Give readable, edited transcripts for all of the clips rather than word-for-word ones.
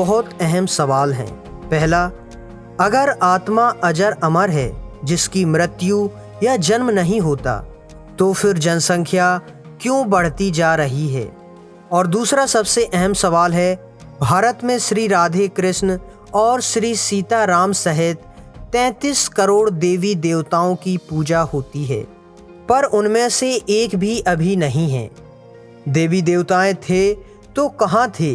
बहुत अहम सवाल हैं। पहला, अगर आत्मा अजर अमर है जिसकी मृत्यु या जन्म नहीं होता, तो फिर जनसंख्या क्यों बढ़ती जा रही है? और दूसरा सबसे अहम सवाल है, भारत में श्री राधे कृष्ण और श्री सीताराम सहित 33 करोड़ देवी देवताओं की पूजा होती है, पर उनमें से एक भी अभी नहीं है। देवी देवताएं थे तो कहाँ थे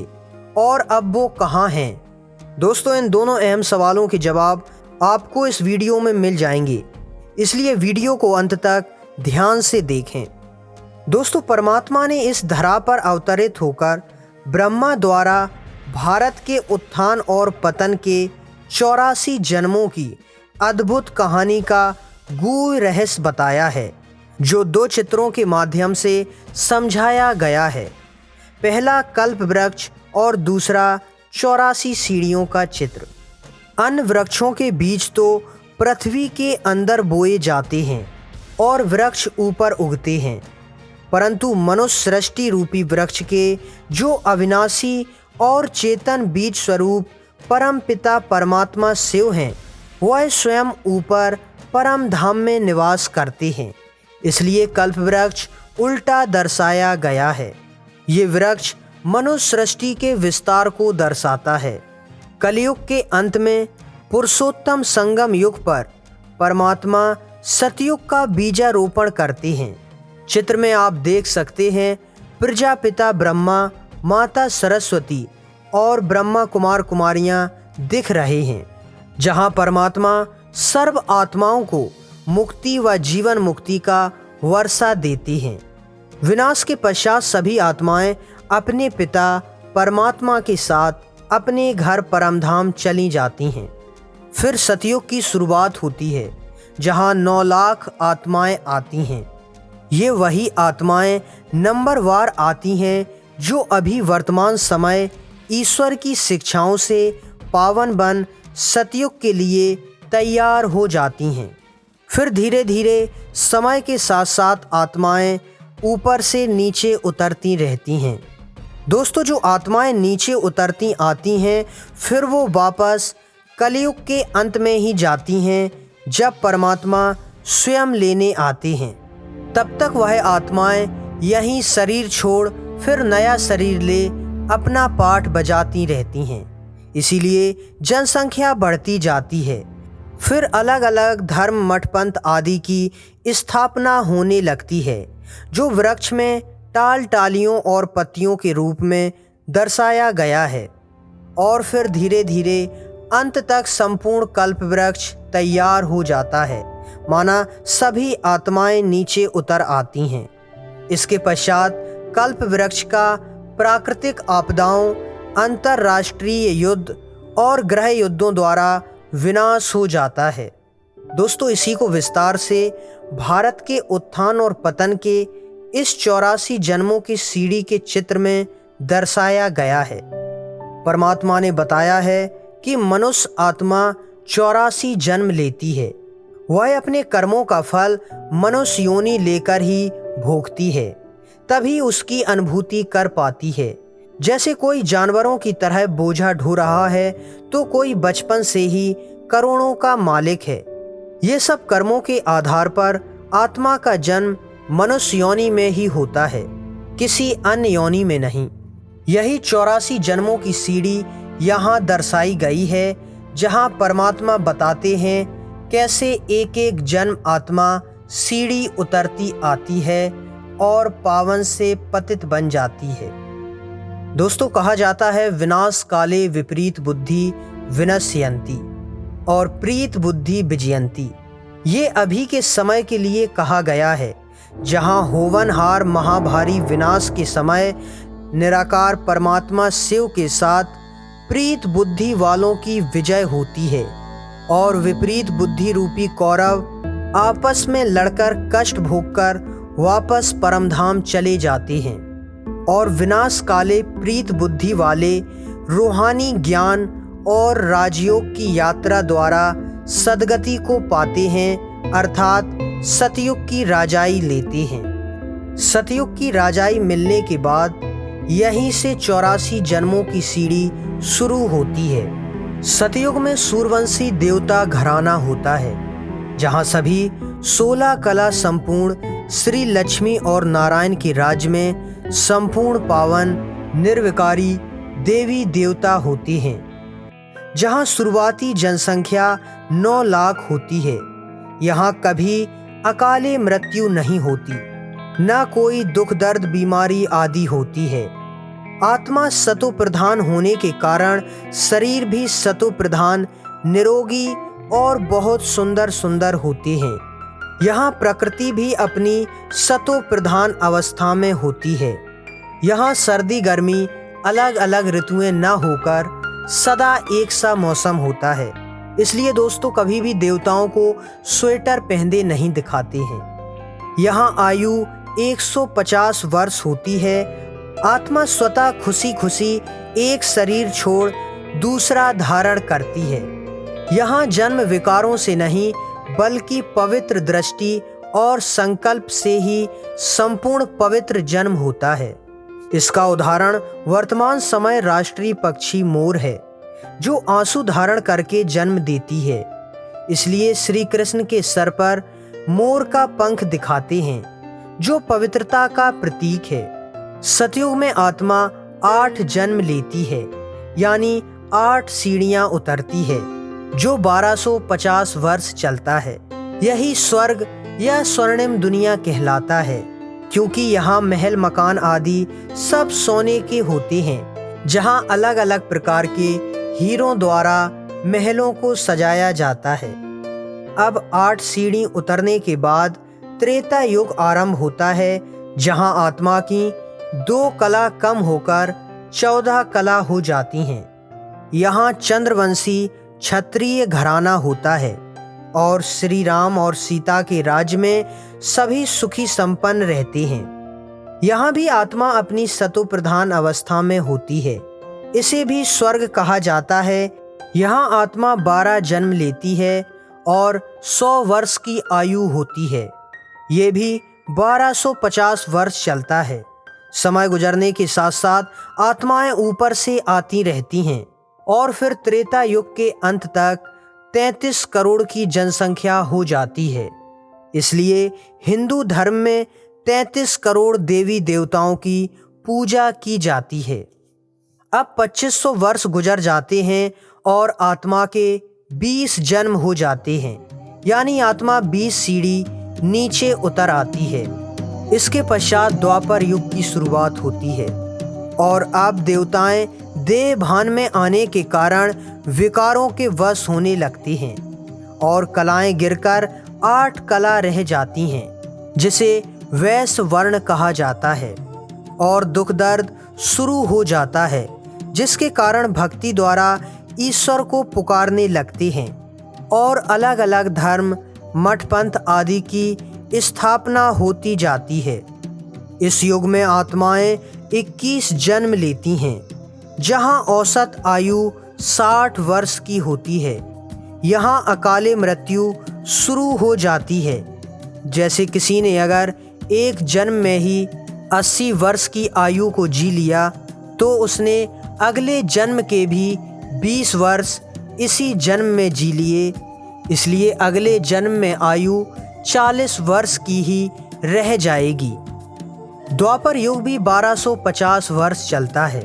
और अब वो कहाँ हैं? दोस्तों, इन दोनों अहम सवालों के जवाब आपको इस वीडियो में मिल जाएंगे, इसलिए वीडियो को अंत तक ध्यान से देखें। दोस्तों, परमात्मा ने इस धरा पर अवतरित होकर ब्रह्मा द्वारा भारत के उत्थान और पतन के 84 जन्मों की अद्भुत कहानी का गूढ़ रहस्य बताया है, जो 2 चित्रों के माध्यम से समझाया गया है। पहला कल्प वृक्ष और दूसरा 84 सीढ़ियों का चित्र। अन्य वृक्षों के बीज तो पृथ्वी के अंदर बोए जाते हैं और वृक्ष ऊपर उगते हैं, परंतु मनुष्य सृष्टि रूपी वृक्ष के जो अविनाशी और चेतन बीज स्वरूप परम पिता परमात्मा शिव हैं, वह स्वयं ऊपर परम धाम में निवास करते हैं। इसलिए कल्प वृक्ष उल्टा दर्शाया गया है। ये वृक्ष मनुष्य सृष्टि के विस्तार को दर्शाता है। कलयुग के अंत में पुरुषोत्तम संगम युग पर परमात्मा सतयुग का बीजारोपण करते हैं। चित्र में आप देख सकते हैं, प्रजापिता ब्रह्मा, माता सरस्वती और ब्रह्मा कुमार कुमारियां दिख रहे हैं, जहां परमात्मा सर्व आत्माओं को मुक्ति व जीवन मुक्ति का वर्षा देते हैं। विनाश के पश्चात सभी आत्माएं अपने पिता परमात्मा के साथ अपने घर परमधाम चली जाती हैं। फिर सतयुग की शुरुआत होती है, जहां 9 लाख आत्माएं आती हैं। ये वही आत्माएं नंबरवार आती हैं जो अभी वर्तमान समय ईश्वर की शिक्षाओं से पावन बन सतयुग के लिए तैयार हो जाती हैं। फिर धीरे धीरे समय के साथ साथ आत्माएं ऊपर से नीचे उतरती रहती हैं। दोस्तों, जो आत्माएं नीचे उतरती आती हैं, फिर वो वापस कलयुग के अंत में ही जाती हैं, जब परमात्मा स्वयं लेने आते हैं। तब तक वह आत्माएं यहीं शरीर छोड़ फिर नया शरीर ले अपना पाठ बजाती रहती हैं। इसीलिए जनसंख्या बढ़ती जाती है। फिर अलग अलग धर्म, मठ, पंथ आदि की स्थापना होने लगती है, जो वृक्ष में टाल टालियों और पत्तियों के रूप में दर्शाया गया है। और फिर धीरे धीरे अंत तक संपूर्ण कल्प वृक्ष तैयार हो जाता है, माना सभी आत्माएं नीचे उतर आती हैं। इसके पश्चात कल्प वृक्ष का प्राकृतिक आपदाओं, अंतर्राष्ट्रीय युद्ध और ग्रह युद्धों द्वारा विनाश हो जाता है। दोस्तों, इसी को विस्तार से भारत के उत्थान और पतन के इस 84 जन्मों की सीढ़ी के चित्र में दर्शाया गया है। परमात्मा ने बताया है कि मनुष्य आत्मा 84 जन्म लेती है। वह अपने कर्मों का फल मनुष्य योनि लेकर ही भोगती है, तभी उसकी अनुभूति कर पाती है। जैसे कोई जानवरों की तरह बोझा ढो रहा है, तो कोई बचपन से ही करोड़ों का मालिक है। ये सब कर्मों के आधार पर आत्मा का जन्म मनुष्य योनि में ही होता है, किसी अन्य योनि में नहीं। यही 84 जन्मों की सीढ़ी यहाँ दर्शाई गई है, जहाँ परमात्मा बताते हैं कैसे एक एक जन्म आत्मा सीढ़ी उतरती आती है और पावन से पतित बन जाती है। दोस्तों, कहा जाता है, विनाश काले विपरीत बुद्धि विनश्यन्ति और प्रीत बुद्धि विजयन्ति। ये अभी के समय के लिए कहा गया है, जहाँ होवनहार महाभारी विनाश के समय निराकार परमात्मा शिव के साथ प्रीत बुद्धि वालों की विजय होती है और विपरीत बुद्धि रूपी कौरव आपस में लड़कर कष्ट भोगकर वापस परमधाम चले जाते हैं। और विनाश काले प्रीत बुद्धि वाले रूहानी ज्ञान और राजयोग की यात्रा द्वारा सदगति को पाते हैं, अर्थात सतयुग की राजाई लेते हैं। सतयुग की राजाई मिलने के बाद यहीं से 84 जन्मों की सीढ़ी शुरू होती है। सतयुग में सूर्यवंशी देवता घराना होता है, जहां सभी 16 कला संपूर्ण श्री लक्ष्मी और नारायण के राज्य में संपूर्ण पावन निर्विकारी देवी देवता होते हैं। जहां शुरुआती जनसंख्या 9 लाख होती है, यहाँ कभी अकाले मृत्यु नहीं होती, न कोई दुख दर्द बीमारी आदि होती है। आत्मा सतो प्रधान होने के कारण शरीर भी सतो प्रधान, निरोगी और बहुत सुंदर सुंदर होते हैं। यहाँ प्रकृति भी अपनी सतो प्रधान अवस्था में होती है। यहाँ सर्दी गर्मी अलग अलग ऋतुएं न होकर सदा एक सा मौसम होता है। इसलिए दोस्तों कभी भी देवताओं को स्वेटर पहनते नहीं दिखाते हैं। यहाँ आयु 150 वर्ष होती है। आत्मा स्वतः खुशी खुशी एक शरीर छोड़ दूसरा धारण करती है। यहाँ जन्म विकारों से नहीं बल्कि पवित्र दृष्टि और संकल्प से ही संपूर्ण पवित्र जन्म होता है। इसका उदाहरण वर्तमान समय राष्ट्रीय पक्षी मोर है, जो आंसू धारण करके जन्म देती है। इसलिए श्री कृष्ण के सर पर मोर का पंख दिखाते हैं, जो पवित्रता का प्रतीक है। सतयुग में आत्मा 8 जन्म लेती है, यानी 8 सीढ़ियां उतरती है, जो 1250 वर्ष चलता है। यही स्वर्ग या स्वर्णिम दुनिया कहलाता है, क्योंकि यहाँ महल मकान आदि सब सोने के होते हैं, जहाँ अलग अलग प्रकार के हीरों द्वारा महलों को सजाया जाता है। अब 8 सीढ़ी उतरने के बाद त्रेता युग आरंभ होता है, जहाँ आत्मा की 2 कला कम होकर 14 कला हो जाती हैं। यहाँ चंद्रवंशी क्षत्रिय घराना होता है और श्री राम और सीता के राज्य में सभी सुखी संपन्न रहते हैं। यहाँ भी आत्मा अपनी सतो प्रधान अवस्था में होती है। इसे भी स्वर्ग कहा जाता है। यहाँ आत्मा 12 जन्म लेती है और 100 वर्ष की आयु होती है। ये भी 1250 वर्ष चलता है। समय गुजरने के साथ साथ आत्माएं ऊपर से आती रहती हैं और फिर त्रेता युग के अंत तक 33 करोड़ की जनसंख्या हो जाती है। इसलिए हिंदू धर्म में 33 करोड़ देवी देवताओं की पूजा की जाती है। अब 2500 वर्ष गुजर जाते हैं और आत्मा के 20 जन्म हो जाते हैं, यानी आत्मा 20 सीढ़ी नीचे उतर आती है। इसके पश्चात द्वापर युग की शुरुआत होती है और अब देवताएं देह भान में आने के कारण विकारों के वश होने लगती हैं और कलाएं गिरकर 8 कला रह जाती हैं, जिसे वैश्य वर्ण कहा जाता है। और दुख दर्द शुरू हो जाता है, जिसके कारण भक्ति द्वारा ईश्वर को पुकारने लगते हैं और अलग अलग धर्म मठ पंथ आदि की स्थापना होती जाती है। इस युग में आत्माएं 21 जन्म लेती हैं, जहां औसत आयु 60 वर्ष की होती है। यहाँ अकाले मृत्यु शुरू हो जाती है। जैसे किसी ने अगर एक जन्म में ही 80 वर्ष की आयु को जी लिया, तो उसने अगले जन्म के भी 20 वर्ष इसी जन्म में जी लिए। इसलिए अगले जन्म में आयु 40 वर्ष की ही रह जाएगी। द्वापर युग भी 1250 वर्ष चलता है।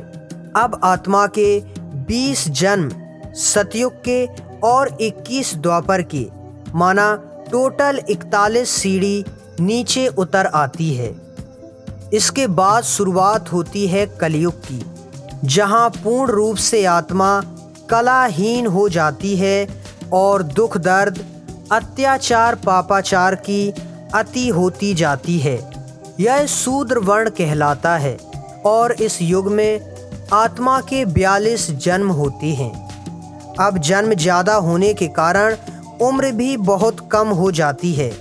अब आत्मा के 20 जन्म सतयुग के और 21 द्वापर के, माना टोटल 41 सीढ़ी नीचे उतर आती है। इसके बाद शुरुआत होती है कलयुग की, जहां पूर्ण रूप से आत्मा कलाहीन हो जाती है और दुख दर्द अत्याचार पापाचार की अति होती जाती है। यह शूद्र वर्ण कहलाता है और इस युग में आत्मा के 42 जन्म होते हैं। अब जन्म ज़्यादा होने के कारण उम्र भी बहुत कम हो जाती है,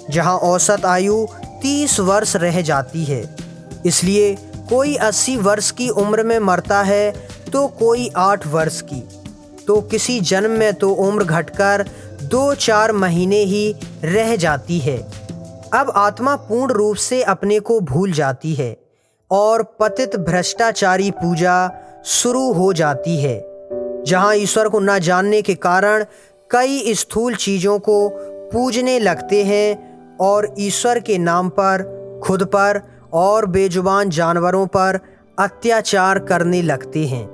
जहां औसत आयु 30 वर्ष रह जाती है। इसलिए कोई 80 वर्ष की उम्र में मरता है तो कोई 8 वर्ष की, तो किसी जन्म में तो उम्र घटकर 2-4 महीने ही रह जाती है। अब आत्मा पूर्ण रूप से अपने को भूल जाती है। और पतित भ्रष्टाचारी पूजा शुरू हो जाती है, जहां ईश्वर को न जानने के कारण कई स्थूल चीज़ों को पूजने लगते हैं और ईश्वर के नाम पर खुद पर और बेजुबान जानवरों पर अत्याचार करने लगते हैं।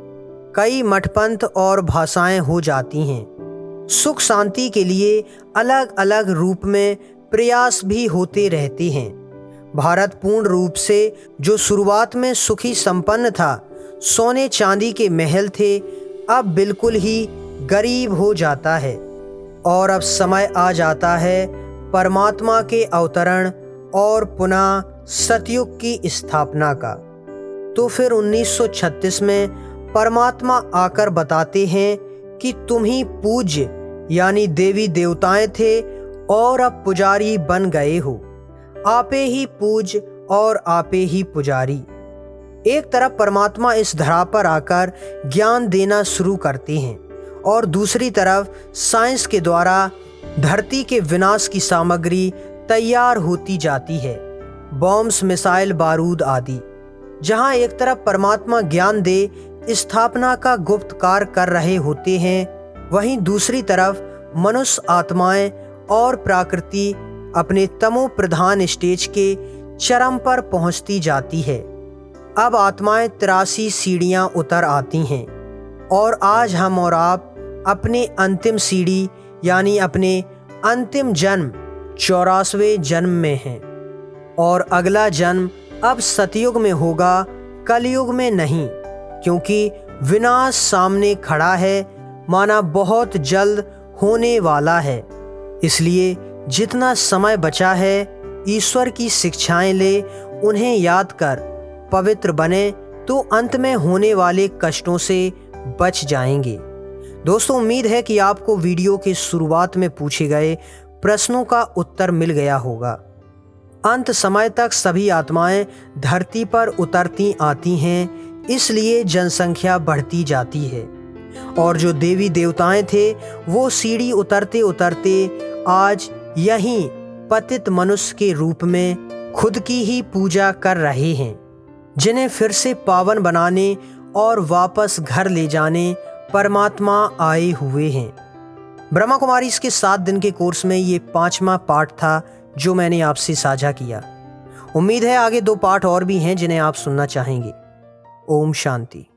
कई मठपंथ और भाषाएं हो जाती हैं। सुख शांति के लिए अलग अलग रूप में प्रयास भी होते रहते हैं। भारत पूर्ण रूप से जो शुरुआत में सुखी संपन्न था, सोने चांदी के महल थे, अब बिल्कुल ही गरीब हो जाता है। और अब समय आ जाता है परमात्मा के अवतरण और पुनः सतयुग की स्थापना का। तो फिर 1936 में परमात्मा आकर बताते हैं कि तुम ही पूज्य यानी देवी देवताएं थे और अब पुजारी बन गए हो। आपे ही पूज्य और आपे ही पुजारी। एक तरफ परमात्मा इस धरा पर आकर ज्ञान देना शुरू करते हैं और दूसरी तरफ साइंस के द्वारा धरती के विनाश की सामग्री तैयार होती जाती है, बॉम्ब्स, मिसाइल, बारूद आदि। जहां एक तरफ परमात्मा ज्ञान दे स्थापना का गुप्त कार्य कर रहे होते हैं, वहीं दूसरी तरफ मनुष्य आत्माएं और प्रकृति अपने तमो प्रधान स्टेज के चरम पर पहुंचती जाती है। अब आत्माएं 83 सीढ़ियां उतर आती हैं और आज हम और आप अपने अंतिम सीढ़ी यानी अपने अंतिम जन्म 84वें जन्म में हैं और अगला जन्म अब सतयुग में होगा, कलयुग में नहीं, क्योंकि विनाश सामने खड़ा है, माना बहुत जल्द होने वाला है। इसलिए जितना समय बचा है ईश्वर की शिक्षाएं ले, उन्हें याद कर पवित्र बने तो अंत में होने वाले कष्टों से बच जाएंगे। दोस्तों, उम्मीद है कि आपको वीडियो की शुरुआत में पूछे गए प्रश्नों का उत्तर मिल गया होगा। अंत समय तक सभी आत्माएं धरती पर उतरती आती हैं, इसलिए जनसंख्या बढ़ती जाती है और जो देवी देवताएं थे वो सीढ़ी उतरते उतरते आज यहीं पतित मनुष्य के रूप में खुद की ही पूजा कर रहे हैं, जिन्हें फिर से पावन बनाने और वापस घर ले जाने परमात्मा आए हुए हैं। ब्रह्मा कुमारी इसके 7 दिन के कोर्स में ये 5वां पार्ट था जो मैंने आपसे साझा किया। उम्मीद है आगे 2 पार्ट और भी हैं जिन्हें आप सुनना चाहेंगे। ओम शांति।